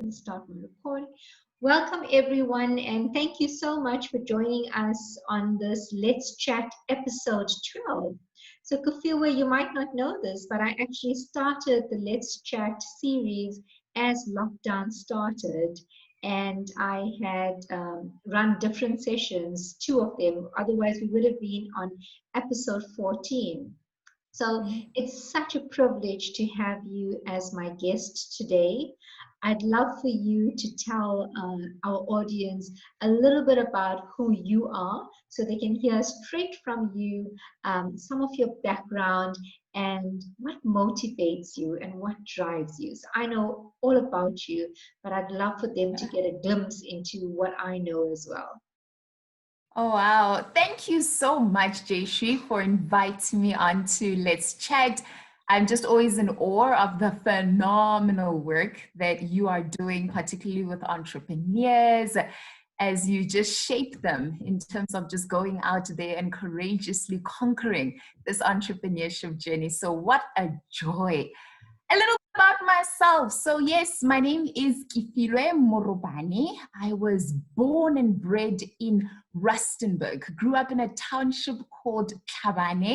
going to start my recording. Welcome everyone, and thank you so much for joining us on this Let's Chat episode 12. So Kefilwe, you might not know this, but I actually started the Let's Chat series as lockdown started, and I had run different sessions, two of them, otherwise we would have been on episode 14. So it's such a privilege to have you as my guest today. I'd love for you to tell our audience a little bit about who you are so they can hear straight from you some of your background and what motivates you and what drives you. So I know all about you, but I'd love for them to get a glimpse into what I know as well. Oh, wow. Thank you so much, Jayshree, for inviting me on to Let's Chat. I'm just always in awe of the phenomenal work that you are doing, particularly with entrepreneurs, as you just shape them in terms of just going out there and courageously conquering this entrepreneurship journey. So what a joy. A little about myself. So yes, my name is Kefilwe Morobane. I was born and bred in Rustenburg, grew up in a township called Tlhabane.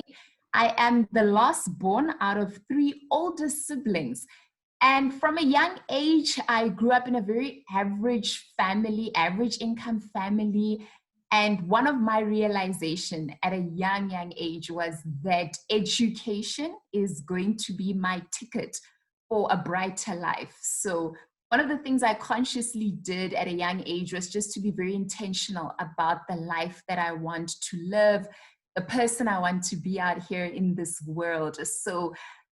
I am the last born out of three older siblings. And from a young age, I grew up in a very average family, average income family. And one of my realization at a young age was that education is going to be my ticket for a brighter life. So one of the things I consciously did at a young age was just to be very intentional about the life that I want to live, the person I want to be out here in this world. So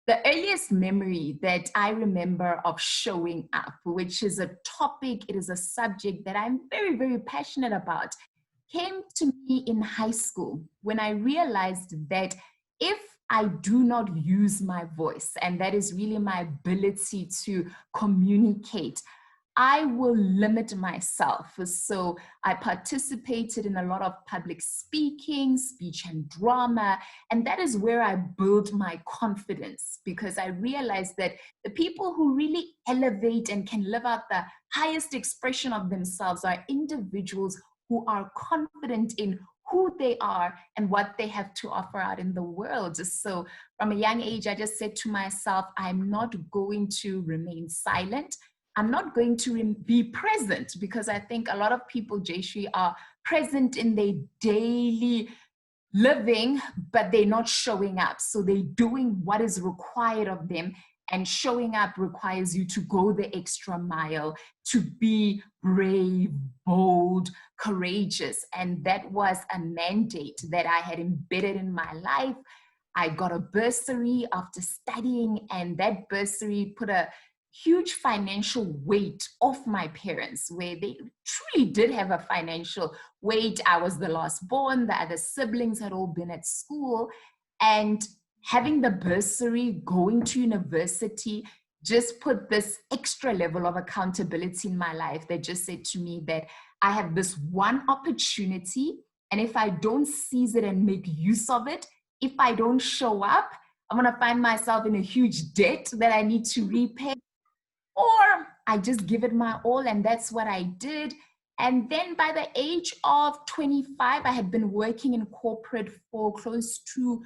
the earliest memory that I remember of showing up, which is a topic, it is a subject that I'm very, very passionate about, came to me in high school when I realized that if I do not use my voice, and that is really my ability to communicate, I will limit myself. So I participated in a lot of public speaking, speech and drama, and that is where I built my confidence, because I realized that the people who really elevate and can live out the highest expression of themselves are individuals who are confident in who they are and what they have to offer out in the world. So from a young age, I just said to myself, I'm not going to remain silent. I'm not going to be present, because I think a lot of people, Jayshree, are present in their daily living, but they're not showing up. So they're doing what is required of them. And showing up requires you to go the extra mile, to be brave, bold, courageous. And that was a mandate that I had embedded in my life. I got a bursary after studying, and that bursary put a huge financial weight off my parents, where they truly did have a financial weight. I was the last born, the other siblings had all been at school, and having the bursary, going to university, just put this extra level of accountability in my life that just said to me that I have this one opportunity, and if I don't seize it and make use of it, if I don't show up, I'm going to find myself in a huge debt that I need to repay, or I just give it my all. And that's what I did. And then by the age of 25, I had been working in corporate for close to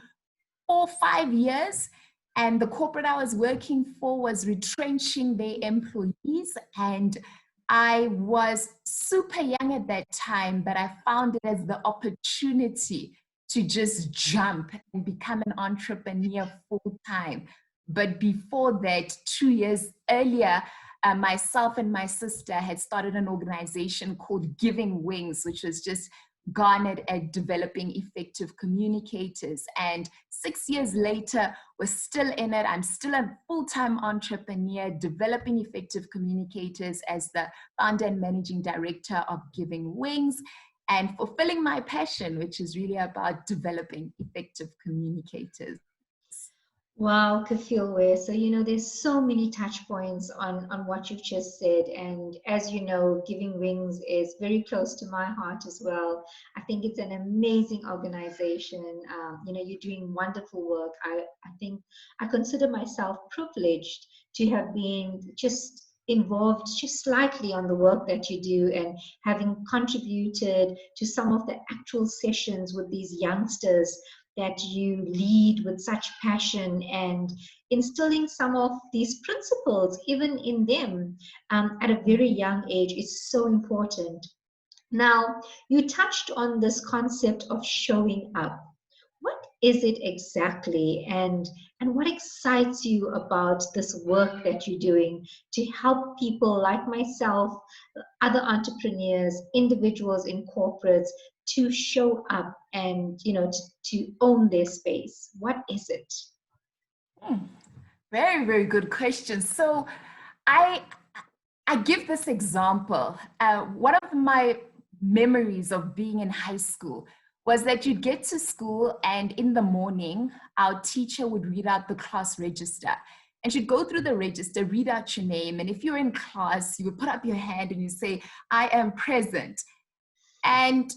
4 or 5 years. And the corporate I was working for was retrenching their employees. And I was super young at that time, but I found it as the opportunity to just jump and become an entrepreneur full time. But before that, 2 years earlier, myself and my sister had started an organization called Giving Wings, which was just garnered at developing effective communicators. And 6 years later, we're still in it. I'm still a full-time entrepreneur, developing effective communicators as the founder and managing director of Giving Wings, and fulfilling my passion, which is really about developing effective communicators. Wow, Kefilwe. So, there's so many touch points on what you've just said. And as you know, Giving Wings is very close to my heart as well. I think it's an amazing organization. You're doing wonderful work. I think I consider myself privileged to have been just involved just slightly on the work that you do, and having contributed to some of the actual sessions with these youngsters that you lead with such passion, and instilling some of these principles even in them at a very young age is so important. Now, you touched on this concept of showing up. What is it exactly, and what excites you about this work that you're doing to help people like myself, other entrepreneurs, individuals in corporates to show up and to own their space? What is it? Hmm. Very, very good question. So I I give this example. One of my memories of being in high school was that you'd get to school, and in the morning, our teacher would read out the class register. And she'd go through the register, read out your name. And if you're in class, you would put up your hand and you say, I am present. And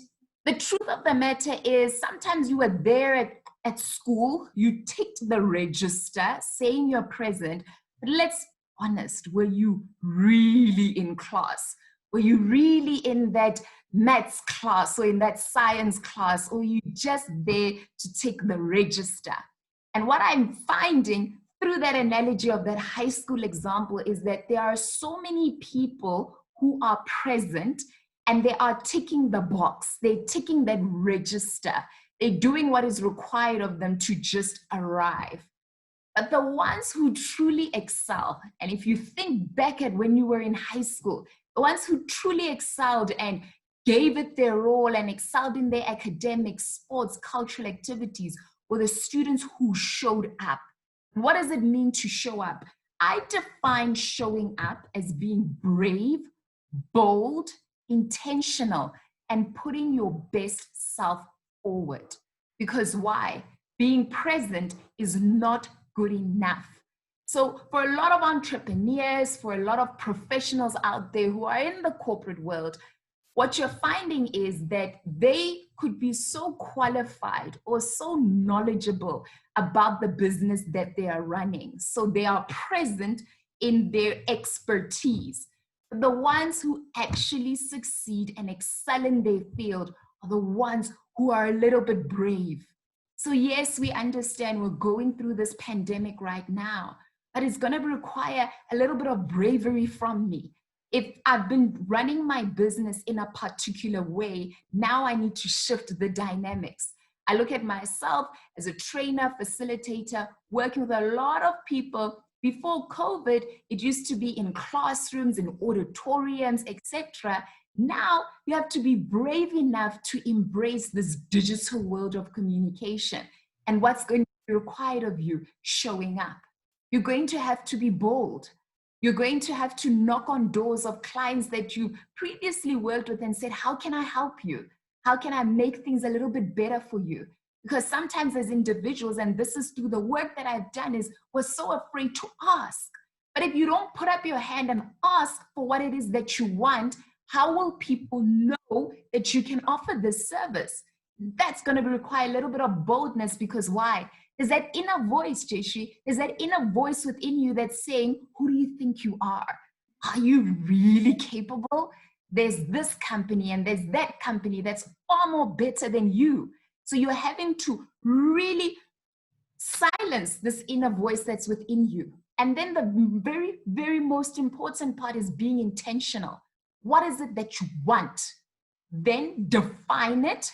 the truth of the matter is, sometimes you were there at school, you ticked the register saying you're present, but let's be honest, were you really in class? Were you really in that maths class or in that science class, or you just there to tick the register? And what I'm finding through that analogy of that high school example is that there are so many people who are present and they are ticking the box, they're ticking that register, they're doing what is required of them to just arrive. But the ones who truly excel, and if you think back at when you were in high school, the ones who truly excelled and gave it their all and excelled in their academic, sports, cultural activities were the students who showed up. What does it mean to show up? I define showing up as being brave, bold, intentional, and putting your best self forward. Because why? Being present is not good enough. So, for a lot of entrepreneurs, for a lot of professionals out there who are in the corporate world, what you're finding is that they could be so qualified or so knowledgeable about the business that they are running. So, they are present in their expertise. The ones who actually succeed and excel in their field are the ones who are a little bit brave. So yes, we understand we're going through this pandemic right now, but it's going to require a little bit of bravery from me. If I've been running my business in a particular way, now I need to shift the dynamics. I look at myself as a trainer, facilitator, working with a lot of people. Before COVID, it used to be in classrooms, in auditoriums, etc. Now you have to be brave enough to embrace this digital world of communication. And what's going to be required of you? Showing up. You're going to have to be bold. You're going to have to knock on doors of clients that you previously worked with and said, how can I help you? How can I make things a little bit better for you? Because sometimes as individuals, and this is through the work that I've done, is we're so afraid to ask. But if you don't put up your hand and ask for what it is that you want, how will people know that you can offer this service? That's going to require a little bit of boldness, because why? There's that inner voice, Jayshree. There's that inner voice within you that's saying, who do you think you are? Are you really capable? There's this company and there's that company that's far more better than you. So you're having to really silence this inner voice that's within you. And then the very, very most important part is being intentional. What is it that you want? Then define it.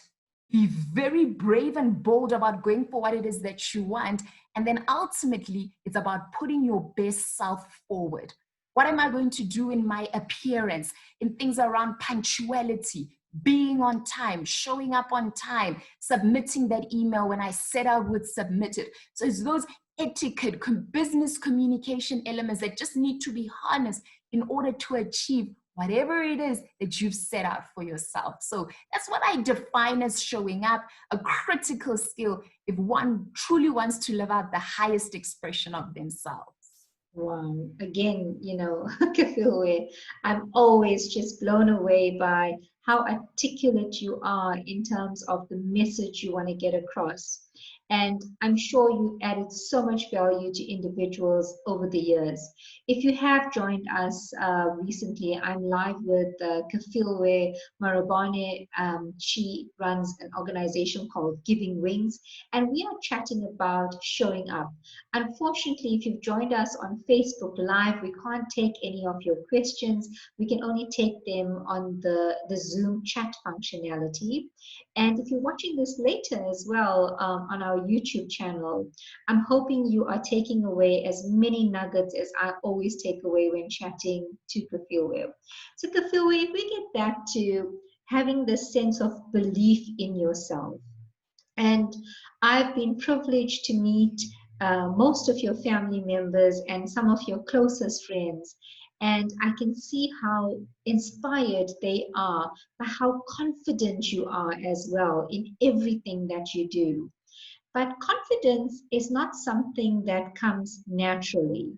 Be very brave and bold about going for what it is that you want. And then ultimately, it's about putting your best self forward. What am I going to do in my appearance, in things around punctuality, being on time, showing up on time, submitting that email when I set out with submitted? So it's those etiquette, business communication elements that just need to be harnessed in order to achieve whatever it is that you've set out for yourself. So that's what I define as showing up, a critical skill if one truly wants to live out the highest expression of themselves. Wow. Again, Kefilwe, I'm always just blown away by how articulate you are in terms of the message you want to get across. And I'm sure you added so much value to individuals over the years. If you have joined us recently, I'm live with Kefilwe Morobane. She runs an organization called Giving Wings, and we are chatting about showing up. Unfortunately, if you've joined us on Facebook Live, we can't take any of your questions. We can only take them on the Zoom chat functionality. And if you're watching this later as well on our YouTube channel, I'm hoping you are taking away as many nuggets as I always take away when chatting to Kefilwe. So Kefilwe, if we get back to having this sense of belief in yourself, and I've been privileged to meet most of your family members and some of your closest friends. And I can see how inspired they are by how confident you are as well in everything that you do. But confidence is not something that comes naturally.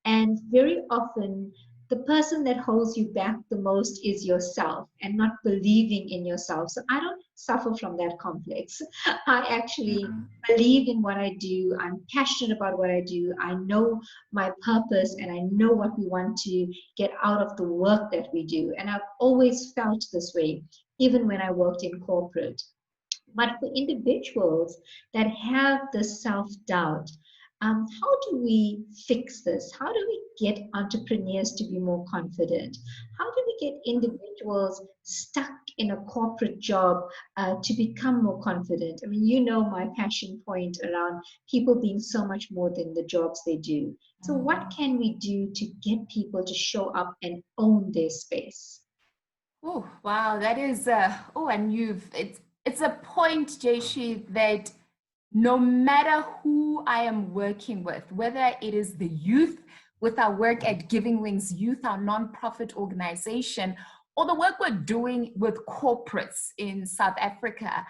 And very often, the person that holds you back the most is yourself and not believing in yourself. So I don't suffer from that complex. I actually believe in what I do. I'm passionate about what I do. I know my purpose and I know what we want to get out of the work that we do. And I've always felt this way, even when I worked in corporate. But for individuals that have this self doubt, how do we fix this? How do we get entrepreneurs to be more confident? How do we get individuals stuck in a corporate job to become more confident? I mean, you know my passion point around people being so much more than the jobs they do. So, what can we do to get people to show up and own their space? Oh, wow, that is and it's a point, Jayshree, that no matter who I am working with, whether it is the youth with our work at Giving Wings Youth, our nonprofit organization, or the work we're doing with corporates in South Africa,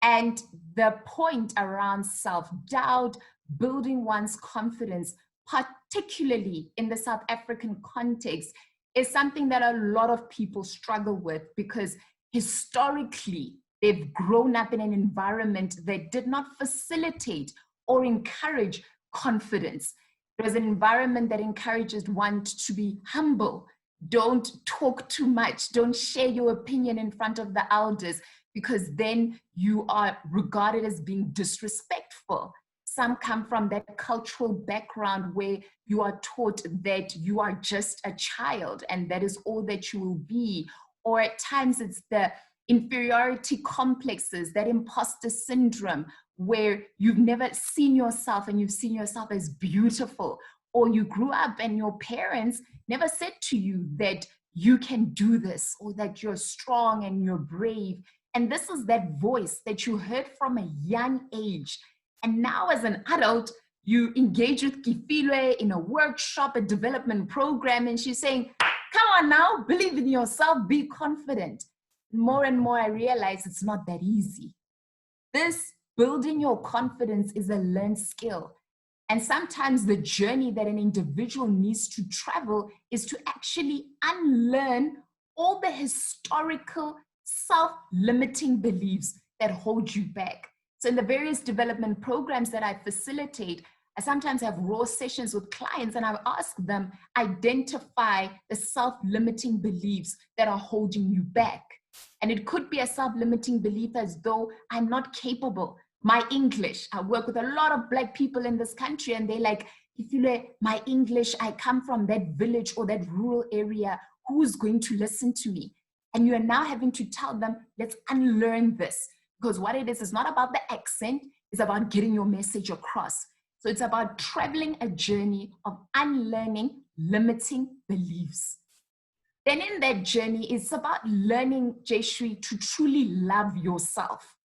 and the point around self-doubt, building one's confidence, particularly in the South African context, is something that a lot of people struggle with because historically they've grown up in an environment that did not facilitate or encourage confidence. It was an environment that encourages one to be humble. Don't talk too much. Don't share your opinion in front of the elders because then you are regarded as being disrespectful. Some come from that cultural background where you are taught that you are just a child and that is all that you will be. Or at times it's the inferiority complexes, that imposter syndrome, where you've never seen yourself and you've seen yourself as beautiful. Or you grew up and your parents never said to you that you can do this or that you're strong and you're brave. And this is that voice that you heard from a young age. And now as an adult, you engage with Kefilwe in a workshop, a development program, and she's saying, come on now, believe in yourself, be confident. More and more, I realize it's not that easy. This building your confidence is a learned skill. And sometimes the journey that an individual needs to travel is to actually unlearn all the historical self-limiting beliefs that hold you back. So in the various development programs that I facilitate, I sometimes have raw sessions with clients and I ask them, identify the self-limiting beliefs that are holding you back. And it could be a self-limiting belief as though I'm not capable. My English, I work with a lot of Black people in this country and they like, if you like my English, I come from that village or that rural area, who's going to listen to me? And you are now having to tell them, let's unlearn this. Because what it is not about the accent, it's about getting your message across. So it's about traveling a journey of unlearning limiting beliefs. Then in that journey, it's about learning, Jayshree, to truly love yourself.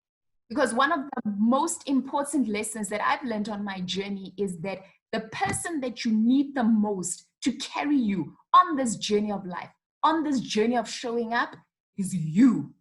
Because one of the most important lessons that I've learned on my journey is that the person that you need the most to carry you on this journey of life, on this journey of showing up, is you.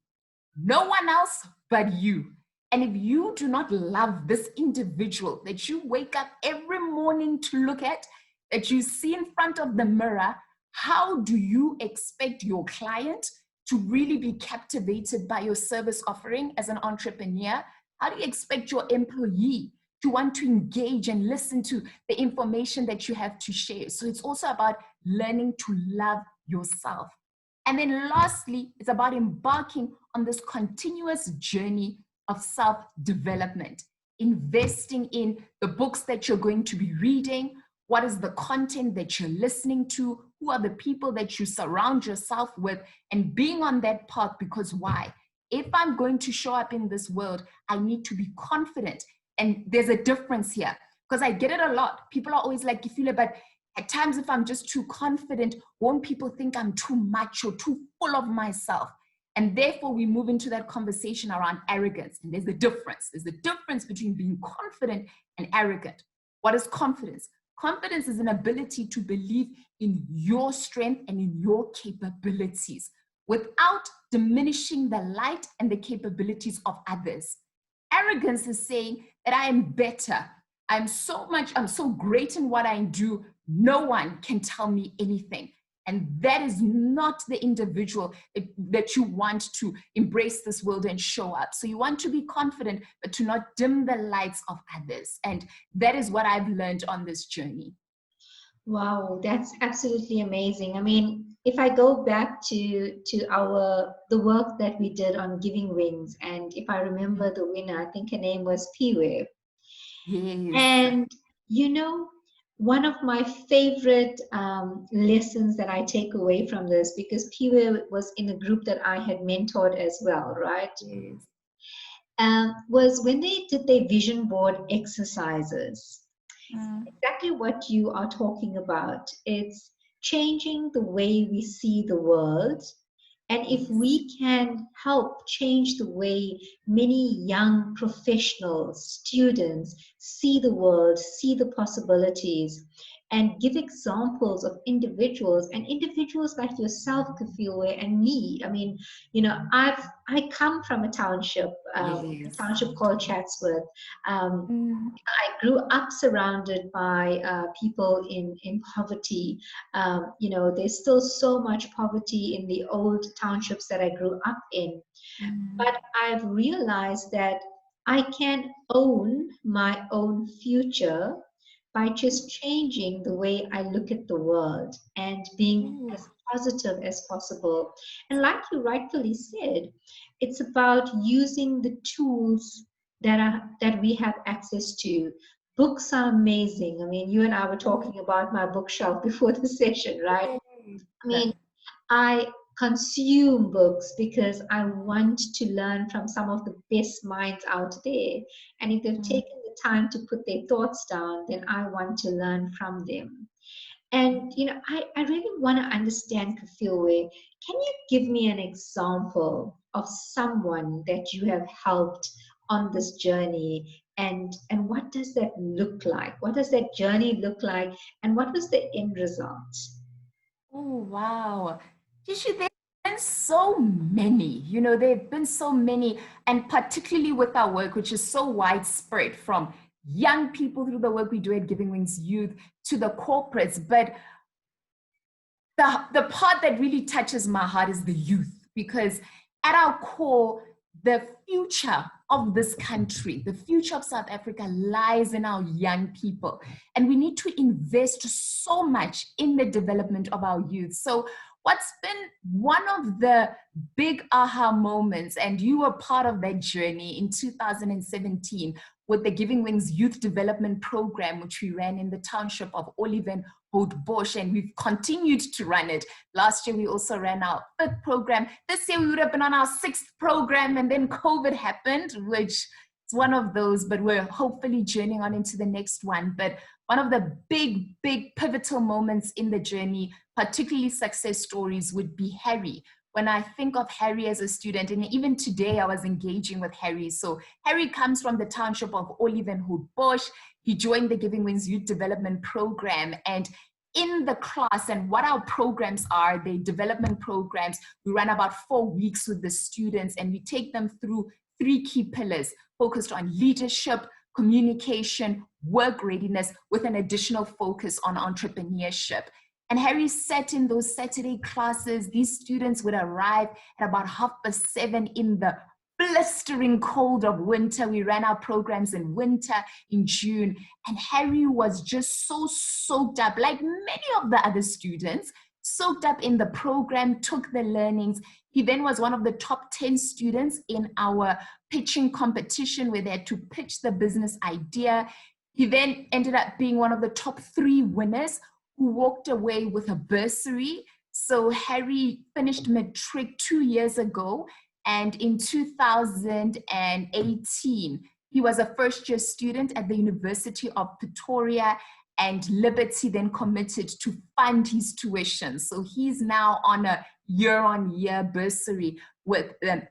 No one else but you. And if you do not love this individual that you wake up every morning to look at, that you see in front of the mirror, how do you expect your client to really be captivated by your service offering as an entrepreneur? How do you expect your employee to want to engage and listen to the information that you have to share? So it's also about learning to love yourself. And then lastly, it's about embarking on this continuous journey of self-development, investing in the books that you're going to be reading, what is the content that you're listening to, who are the people that you surround yourself with, and being on that path. Because why? If I'm going to show up in this world, I need to be confident. And there's a difference here, because I get it a lot. People are always like, Kefilwe, but at times if I'm just too confident, won't people think I'm too much or too full of myself? And therefore we move into that conversation around arrogance. And there's a difference. There's a difference between being confident and arrogant. What is confidence? Confidence is an ability to believe in your strength and in your capabilities without diminishing the light and the capabilities of others. Arrogance is saying that I am better. I'm so great in what I do. No one can tell me anything. And that is not the individual that you want to embrace this world and show up. So you want to be confident, but to not dim the lights of others. And that is what I've learned on this journey. Wow, that's absolutely amazing. I mean, if I go back to the work that we did on Giving Wings, and if I remember the winner, I think her name was Piwe. Yes. And you know, one of my favorite lessons that I take away from this, because Piwe was in a group that I had mentored as well, right? Yes. Was when they did their vision board exercises. Mm. Exactly what you are talking about. It's changing the way we see the world. And if we can help change the way many young professionals, students see the world, see the possibilities, and give examples of individuals and individuals like yourself, Kefilwe, and me. I mean, you know, I come from a township Yes. called Chatsworth. Mm. I grew up surrounded by people in poverty. You know, there's still so much poverty in the old townships that I grew up in. Mm. But I've realized that I can own my own future by just changing the way I look at the world and being Ooh. as positive as possible. And like you rightfully said, it's about using the tools that we have access to. Books are amazing. I mean, you and I were talking about my bookshelf before the session, right? I mean, I consume books because I want to learn from some of the best minds out there. And if they've taken the time to put their thoughts down, then I want to learn from them. And you know, I really want to understand, Kefilwe. Can you give me an example of someone that you have helped on this journey? And what does that look like? What does that journey look like? And what was the end result? Oh, wow. Tishu, there have been so many, there have been so many, and particularly with our work, which is so widespread from young people through the work we do at Giving Wings Youth to the corporates. But the part that really touches my heart is the youth, because at our core, the future of this country, the future of South Africa lies in our young people. And we need to invest so much in the development of our youth. So what's been one of the big aha moments, and you were part of that journey in 2017 with the Giving Wings Youth Development Program, which we ran in the township of Oliven Houtbosch, and we've continued to run it. Last year, we also ran our 5th program. This year, we would have been on our 6th program, and then COVID happened, which is one of those, but we're hopefully journeying on into the next one. But one of the big, big pivotal moments in the journey, particularly success stories, would be Harry. When I think of Harry as a student, and even today I was engaging with Harry. So Harry comes from the township of Oliven Houtbosch. He joined the Giving Wings Youth Development Program, and in the class, and what our programs are, the development programs, we run about 4 weeks with the students, and we take them through 3 key pillars focused on leadership, communication, work readiness, with an additional focus on entrepreneurship. And Harry sat in those Saturday classes. These students would arrive at about 7:30 in the blistering cold of winter. We ran our programs in winter, in June, and Harry was just so soaked up, like many of the other students, soaked up in the program, took the learnings. He then was one of the top 10 students in our pitching competition where they had to pitch the business idea. He then ended up being one of the top 3 winners who walked away with a bursary. So Harry finished matric 2 years ago, and in 2018, he was a first-year student at the University of Pretoria, and Liberty then committed to fund his tuition. So he's now on a year-on-year bursary with the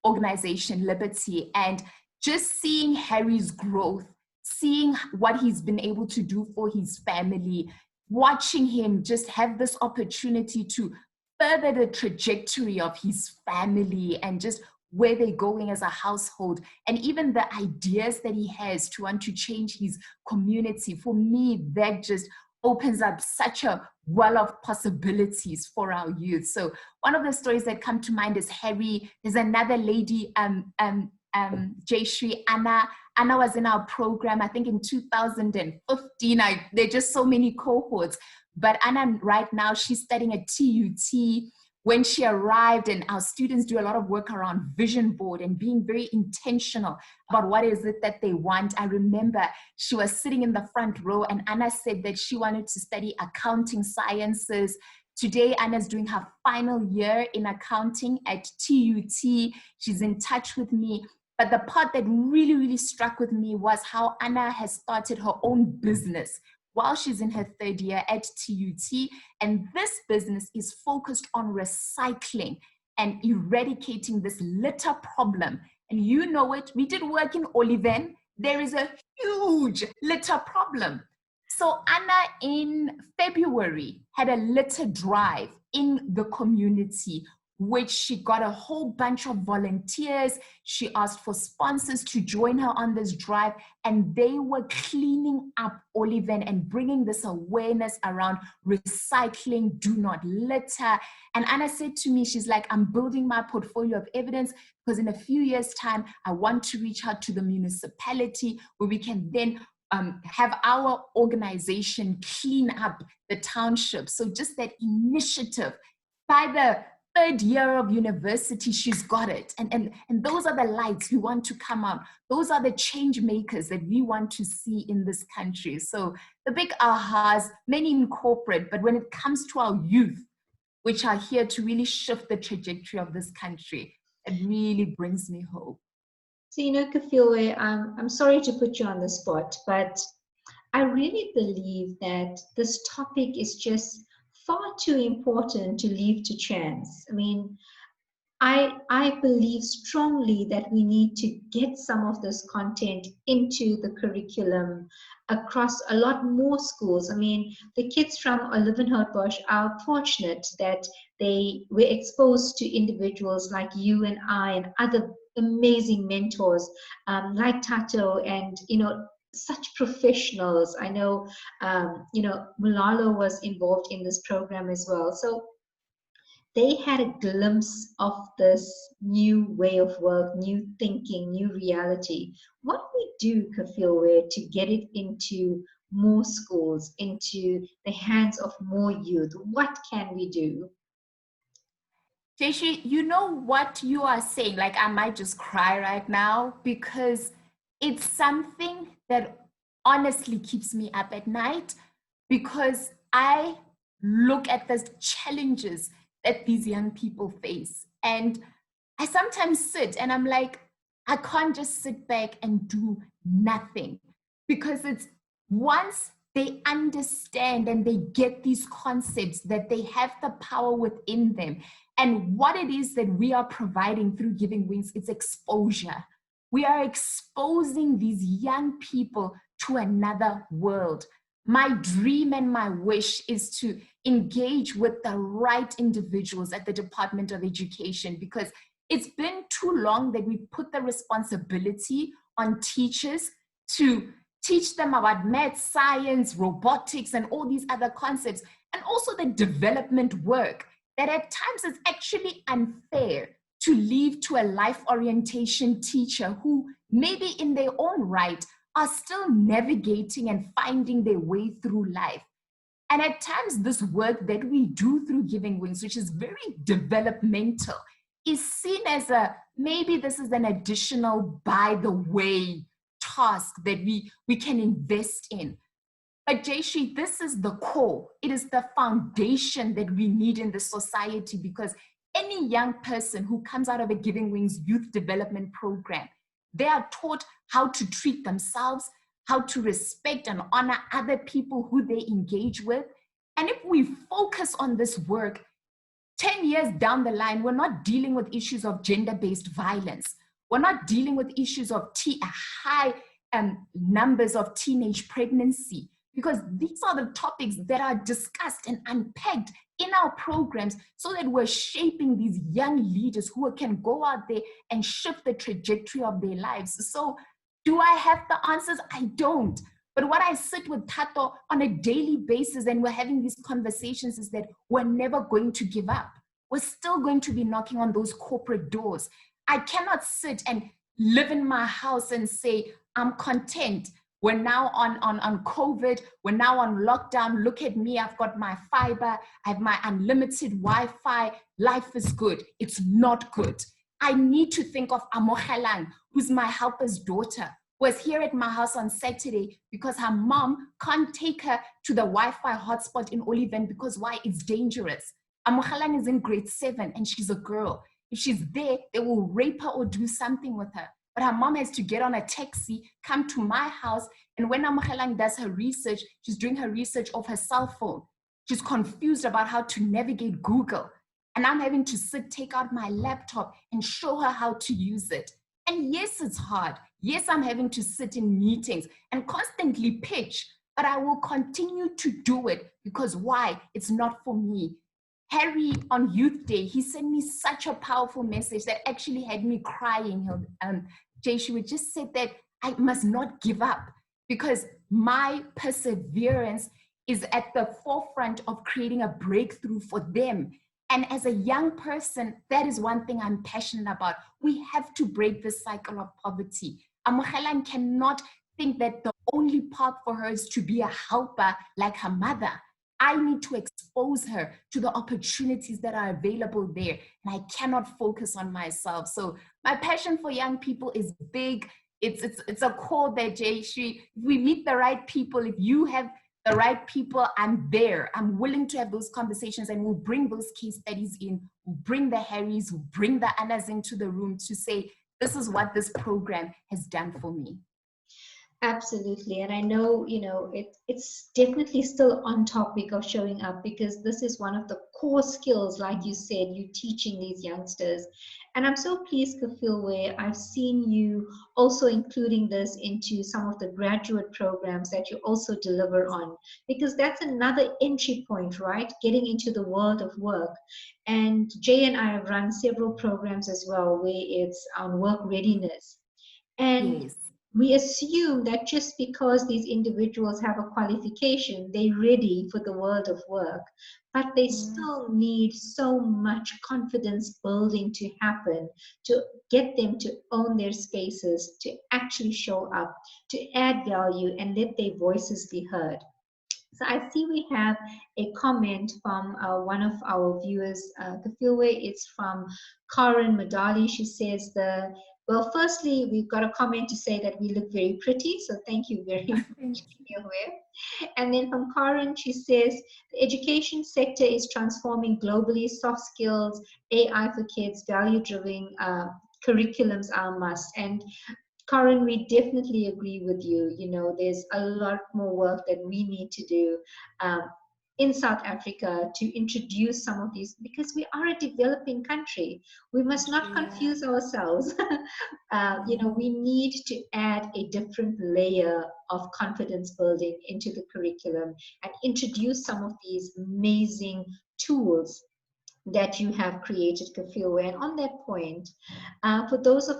organization Liberty. And just seeing Harry's growth, seeing what he's been able to do for his family, watching him just have this opportunity to further the trajectory of his family and just where they're going as a household, and even the ideas that he has to want to change his community. For me, that just opens up such a well of possibilities for our youth. So one of the stories that come to mind is Harry. There's another lady, Jayshree, Anna. Anna was in our program, I think in 2015. There are just so many cohorts. But Anna, right now, she's studying at TUT. When she arrived, and our students do a lot of work around vision board and being very intentional about what is it that they want. I remember she was sitting in the front row, and Anna said that she wanted to study accounting sciences. Today, Anna's doing her final year in accounting at TUT. She's in touch with me. But the part that really, really struck with me was how Anna has started her own business while she's in her 3rd year at TUT. And this business is focused on recycling and eradicating this litter problem. And you know it, we did work in Oliven. There is a huge litter problem. So Anna in February had a litter drive in the community, which she got a whole bunch of volunteers. She asked for sponsors to join her on this drive, and they were cleaning up Oliven and bringing this awareness around recycling, do not litter. And Anna said to me, she's like, I'm building my portfolio of evidence because in a few years' time, I want to reach out to the municipality where we can then have our organization clean up the township. So just that initiative. By the 3rd year of university, she's got it. And those are the lights we want to come out. Those are the change makers that we want to see in this country. So the big ahas, many in corporate, but when it comes to our youth, which are here to really shift the trajectory of this country, it really brings me hope. So, Kefilwe, I'm sorry to put you on the spot, but I really believe that this topic is just far too important to leave to chance. I mean, I believe strongly that we need to get some of this content into the curriculum across a lot more schools. I mean, the kids from Olivenhoutbosch are fortunate that they were exposed to individuals like you and I and other amazing mentors like Tato and, such professionals. I know, Mulalo was involved in this program as well. So they had a glimpse of this new way of work, new thinking, new reality. What do we do, Kefilwe, to get it into more schools, into the hands of more youth? What can we do? Jayshree, you know what you are saying? Like, I might just cry right now because it's something that honestly keeps me up at night, because I look at the challenges that these young people face. And I sometimes sit and I'm like, I can't just sit back and do nothing, because it's once they understand and they get these concepts that they have the power within them. And what it is that we are providing through Giving Wings, it's exposure. We are exposing these young people to another world. My dream and my wish is to engage with the right individuals at the Department of Education, because it's been too long that we put the responsibility on teachers to teach them about math, science, robotics, and all these other concepts, and also the development work that at times is actually unfair to leave to a life orientation teacher who maybe in their own right are still navigating and finding their way through life. And at times, this work that we do through Giving Wings, which is very developmental, is seen as maybe this is an additional by the way task that we can invest in. But Jayshree, this is the core. It is the foundation that we need in the society, because any young person who comes out of a Giving Wings youth development program, they are taught how to treat themselves, how to respect and honor other people who they engage with. And if we focus on this work, 10 years down the line, we're not dealing with issues of gender-based violence. We're not dealing with issues of high numbers of teenage pregnancy, because these are the topics that are discussed and unpacked in our programs, so that we're shaping these young leaders who can go out there and shift the trajectory of their lives. So do I have the answers? I don't. But what I sit with Tato on a daily basis, and we're having these conversations, is that we're never going to give up. We're still going to be knocking on those corporate doors. I cannot sit and live in my house and say, I'm content. We're now on COVID. We're now on lockdown. Look at me. I've got my fiber. I have my unlimited Wi-Fi. Life is good. It's not good. I need to think of Amogelang, who's my helper's daughter, was here at my house on Saturday because her mom can't take her to the Wi-Fi hotspot in Oliven because why? It's dangerous. Amogelang is in grade 7 and she's a girl. If she's there, they will rape her or do something with her. But her mom has to get on a taxi, come to my house, and when Amogelang does her research, she's doing her research off her cell phone. She's confused about how to navigate Google. And I'm having to sit, take out my laptop and show her how to use it. And yes, it's hard. Yes, I'm having to sit in meetings and constantly pitch, but I will continue to do it because why? It's not for me. Harry on Youth Day, he sent me such a powerful message that actually had me crying. Jayshree just said that I must not give up because my perseverance is at the forefront of creating a breakthrough for them. And as a young person, that is one thing I'm passionate about. We have to break the cycle of poverty. Amogelang cannot think that the only path for her is to be a helper like her mother. I need to expose her to the opportunities that are available there. And I cannot focus on myself. So my passion for young people is big. It's a core that, Jayshree, if we meet the right people, if you have the right people, I'm there. I'm willing to have those conversations, and we'll bring those case studies in. We'll bring the Harrys, we'll bring the Annas into the room to say, this is what this program has done for me. Absolutely. And I know, it's definitely still on topic of showing up, because this is one of the core skills, like you said, you teaching these youngsters. And I'm so pleased, Kefilwe, I've seen you also including this into some of the graduate programs that you also deliver on, because that's another entry point, right? Getting into the world of work. And Jay and I have run several programs as well, where it's on work readiness. And yes. We assume that just because these individuals have a qualification, they're ready for the world of work, but they still need so much confidence building to happen to get them to own their spaces, to actually show up, to add value and let their voices be heard. So I see we have a comment from one of our viewers, Kefilwe. It's from Karen Madali. She says well, firstly, we've got a comment to say that we look very pretty. So thank you very much, Kefilwe. And then from Karen, she says, the education sector is transforming globally. Soft skills, AI for kids, value-driven curriculums are a must. And Karen, we definitely agree with you. There's a lot more work that we need to do in South Africa to introduce some of these, because we are a developing country. We must not confuse ourselves. We need to add a different layer of confidence building into the curriculum and introduce some of these amazing tools that you have created, Kefilwe. And on that point, for those of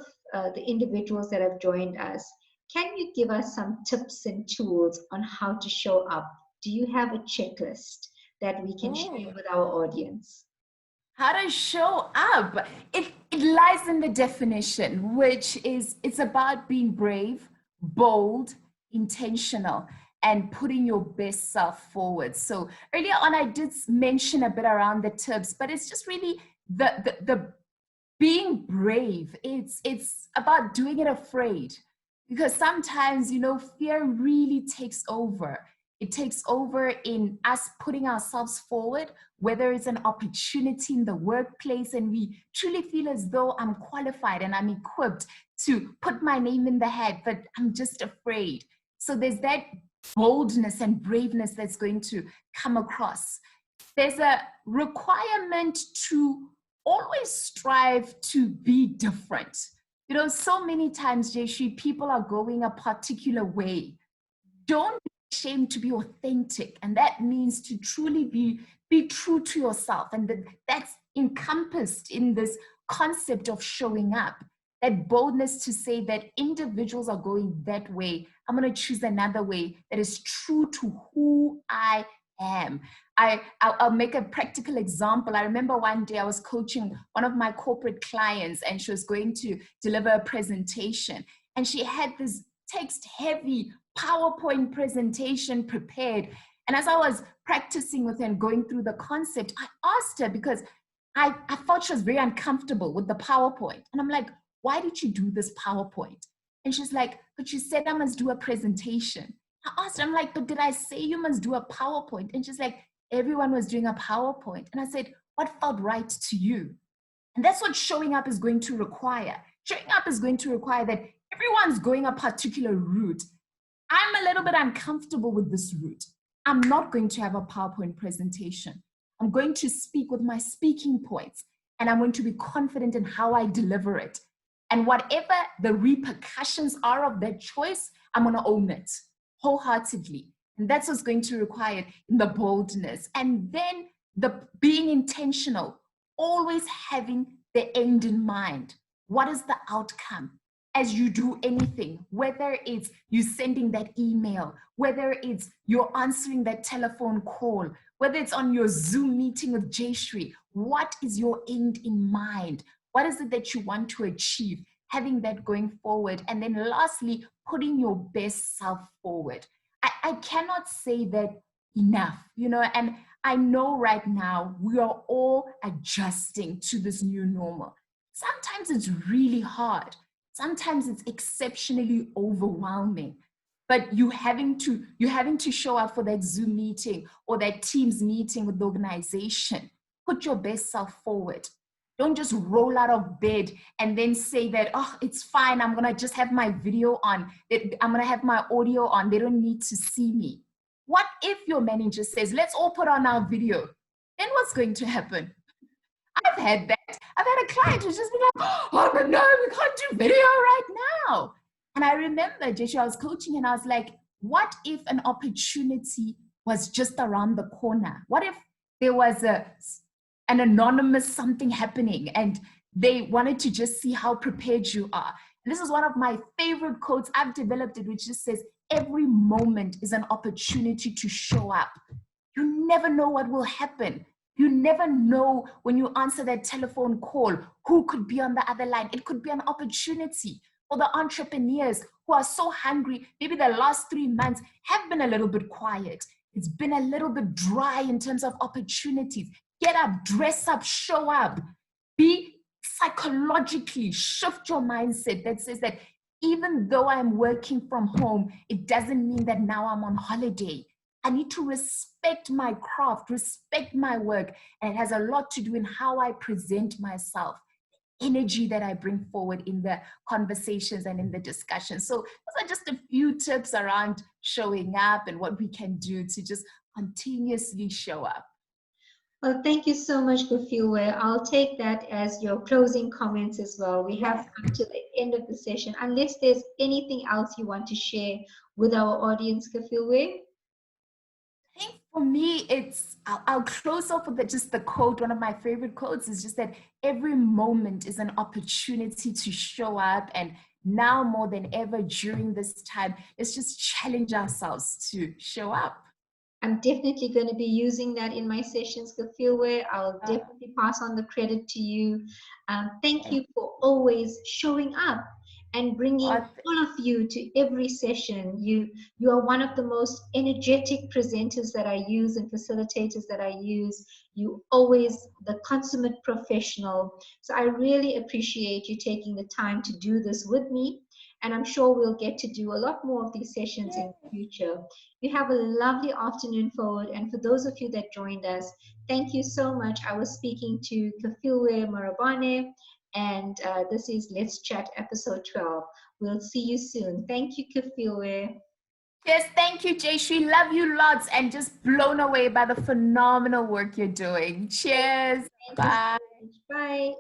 the individuals that have joined us, can you give us some tips and tools on how to show up? Do you have a checklist that we can share with our audience? How to show up. It lies in the definition, which is it's about being brave, bold, intentional, and putting your best self forward. So earlier on, I did mention a bit around the tips, but it's just really the being brave. It's about doing it afraid, because sometimes, you know, fear really takes over. It takes over in us putting ourselves forward, whether it's an opportunity in the workplace and we truly feel as though I'm qualified and I'm equipped to put my name in the hat, but I'm just afraid. So there's that boldness and braveness that's going to come across. There's a requirement to always strive to be different. You know, so many times, Jayshree, people are going a particular way. Don't be ashamed to be authentic. And that means to truly be true to yourself. And that's encompassed in this concept of showing up. That boldness to say that individuals are going that way. I'm going to choose another way that is true to who I am. I'll make a practical example. I remember one day I was coaching one of my corporate clients and she was going to deliver a presentation. And she had this text heavy PowerPoint presentation prepared. And as I was practicing with her and going through the concept, I asked her because I thought she was very uncomfortable with the PowerPoint. And I'm like, why did you do this PowerPoint? And she's like, but you said I must do a presentation. I asked her, I'm like, but did I say you must do a PowerPoint? And she's like, everyone was doing a PowerPoint. And I said, what felt right to you? And that's what showing up is going to require. Showing up is going to require that everyone's going a particular route. I'm a little bit uncomfortable with this route. I'm not going to have a PowerPoint presentation. I'm going to speak with my speaking points, and I'm going to be confident in how I deliver it. And whatever the repercussions are of that choice, I'm going to own it wholeheartedly. And that's what's going to require the boldness. And then the being intentional, always having the end in mind. What is the outcome? As you do anything, whether it's you sending that email, whether it's you're answering that telephone call, whether it's on your Zoom meeting with Jayshree, what is your end in mind? What is it that you want to achieve? Having that going forward. And then lastly, putting your best self forward. I cannot say that enough, you know, and I know right now we are all adjusting to this new normal. Sometimes it's really hard. Sometimes it's exceptionally overwhelming, but you having to show up for that Zoom meeting or that Teams meeting with the organization. Put your best self forward. Don't just roll out of bed and then say that, oh, it's fine. I'm going to just have my video on. I'm going to have my audio on. They don't need to see me. What if your manager says, let's all put on our video? Then what's going to happen? I've had that. I've had a client who's just been like, oh, but no, we can't do video right now. And I remember, Jayshree, I was coaching and I was like, what if an opportunity was just around the corner? What if there was an anonymous something happening and they wanted to just see how prepared you are? And this is one of my favorite quotes. I've developed it, which just says, every moment is an opportunity to show up. You never know what will happen. You never know when you answer that telephone call, who could be on the other line. It could be an opportunity for the entrepreneurs who are so hungry. Maybe the last 3 months have been a little bit quiet. It's been a little bit dry in terms of opportunities. Get up, dress up, show up. Be psychologically, shift your mindset that says that even though I'm working from home, it doesn't mean that now I'm on holiday. I need to respect my craft, respect my work. And it has a lot to do in how I present myself, energy that I bring forward in the conversations and in the discussions. So those are just a few tips around showing up and what we can do to just continuously show up. Well, thank you so much, Kefilwe. I'll take that as your closing comments as well. We have come to the end of the session. Unless there's anything else you want to share with our audience, Kefilwe? I think for me, I'll close off with just the quote. One of my favorite quotes is just that every moment is an opportunity to show up. And now more than ever during this time, let's just challenge ourselves to show up. I'm definitely going to be using that in my sessions, Kefilwe. I'll Uh, definitely pass on the credit to you. Thank yes. you for always showing up and bringing Oh, all of you to every session. You are one of the most energetic presenters that I use and facilitators that I use. You always the consummate professional. So I really appreciate you taking the time to do this with me. And I'm sure we'll get to do a lot more of these sessions in the future. You have a lovely afternoon forward. And for those of you that joined us, thank you so much. I was speaking to Kefilwe Morobane, and this is Let's Chat episode 12. We'll see you soon. Thank you, Kefilwe. yes, thank you, Jayshree. Love you lots and just blown away by the phenomenal work you're doing. Thank Cheers. thank you so Bye. much. Bye.